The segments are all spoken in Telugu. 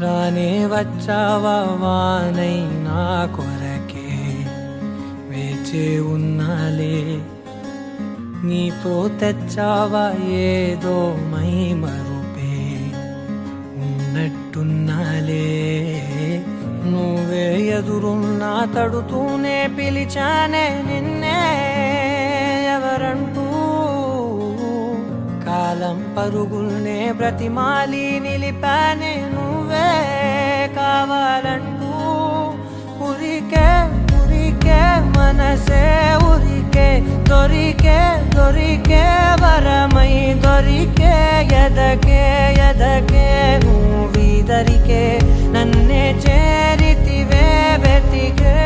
రానే వచ్చావా వానై నా కొరకే వేచి ఉన్నాలే నీతో తెచ్చావా ఏదో మై మరుపే ఉన్నట్టున్నాలే నువ్వే ఎదురున్నా తడుతూనే పిలిచానే నిన్నే ఎవరంటూ కాలం పరుగుల్నే బ్రతిమాలి నిలిపానే నువ్వే కావాలంటూ ఉరికే ఉరికే మనసే ఉరికే దొరికే దొరికే వరమై దొరికే ఎదకే ఎదకే నువ్విదరికే నన్నే చేరితివే వెతికే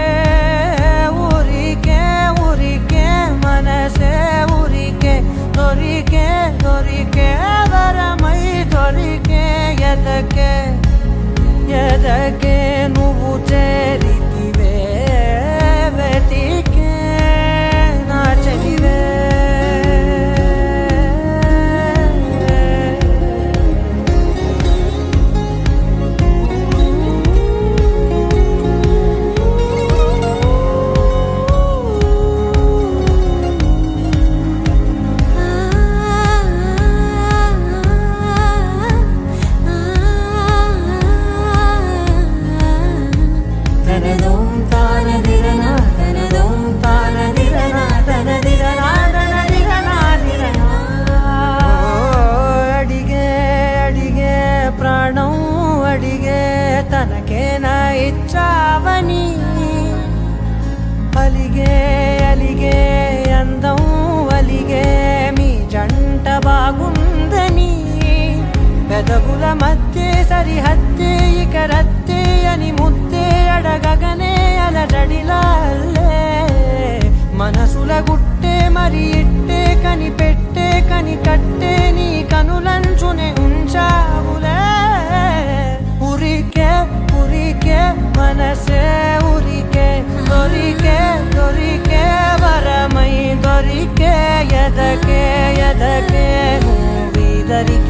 ఉరికే ఉరికే మనసే ఉరికే దొరికే దొరికే వరమై దొరికే ఎదకే ఎదకే నువ్వు చేరితివే వెతికే నా చెలివే తనకేనా ఇచ్చావని అలిగే అలిగే అందం అలిగే మీ జంట బాగుందని పెదవుల మధ్య సరిహద్దే ఇక రద్దే అని ముద్దే అడగగనే అలజడిలాల్లే మనసుల గుట్టే మరి ఇట్టే కని పెట్టే కని కట్టే నీ కనులంచునే ఉంచావులే ఉరికే ఉరికే మనసే ఉరికే దొరికే దొరికే వరమై దొరికే ఎదకే ఎదకే నువ్విదరికే